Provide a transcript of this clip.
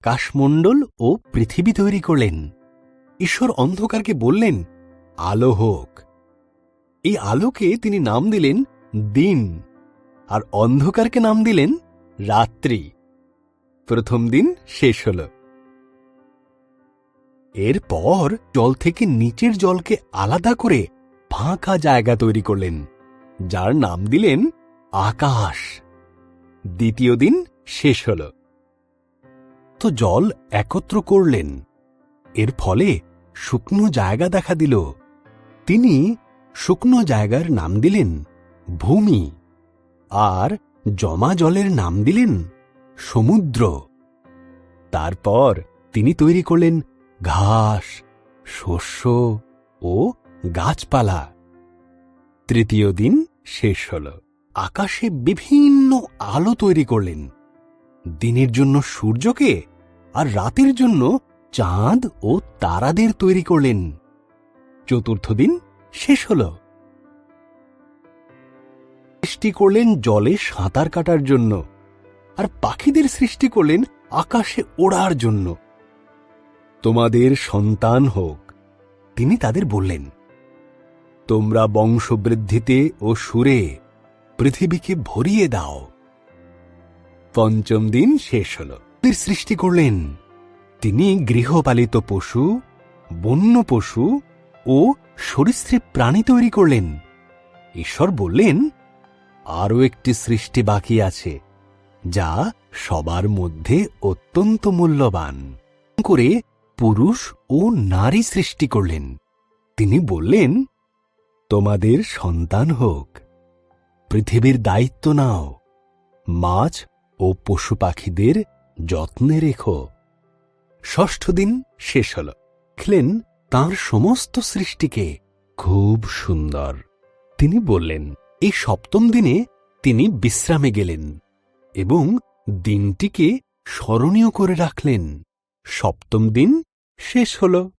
আকাশমণ্ডল ও পৃথিবী তৈরি করলেন। ঈশ্বর অন্ধকারকে বললেন, আলো হোক। এই আলোকে তিনি নাম দিলেন দিন, আর অন্ধকারকে নাম দিলেন রাত্রি। প্রথম দিন শেষ হল। এরপর জল থেকে নিচের জলকে আলাদা করে ফাঁকা জায়গা তৈরি করলেন, যার নাম দিলেন আকাশ। দ্বিতীয় দিন শেষ হল। তো জল একত্র করলেন, এর ফলে শুকনো জায়গা দেখা দিল। তিনি শুকনো জায়গার নাম দিলেন ভূমি, আর জমা জলের নাম দিলেন সমুদ্র। তারপর তিনি তৈরি করলেন ঘাস, শস্য ও গাছপালা। তৃতীয় দিন শেষ হল। আকাশে বিভিন্ন আলো তৈরি করলেন, দিনের জন্য সূর্যকে আর রাতের জন্য চাঁদ ও তারাদের তৈরি করলেন। চতুর্থ দিন শেষ হল। সৃষ্টি করলেন জলে সাঁতার কাটার জন্য, আর পাখিদের সৃষ্টি করলেন আকাশে ওড়ার জন্য। তোমাদের সন্তান হোক, তিনি তাদের বললেন। তোমরা বংশবৃদ্ধিতে ও সুরে পৃথিবীকে ভরিয়ে দাও। পঞ্চম দিন শেষ হল। সৃষ্টি করলেন। তিনি গৃহপালিত পশু, বন্য পশু ও সরীসৃপ প্রাণী তৈরি করলেন। ঈশ্বর বললেন, আরও একটি সৃষ্টি বাকি আছে, যা সবার মধ্যে অত্যন্ত মূল্যবান। করে পুরুষ ও নারী সৃষ্টি করলেন। তিনি বললেন, তোমাদের সন্তান হোক, পৃথিবীর দায়িত্ব নাও, মাছ ও পশু পাখিদের যত্নে রেখো। ষষ্ঠ দিন শেষ হল। দেখলেন তাঁর সমস্ত সৃষ্টিকে খুব সুন্দর। তিনি বললেন, এই সপ্তম দিনে তিনি বিশ্রামে গেলেন এবং দিনটিকে স্মরণীয় করে রাখলেন। সপ্তম দিন শেষ হল।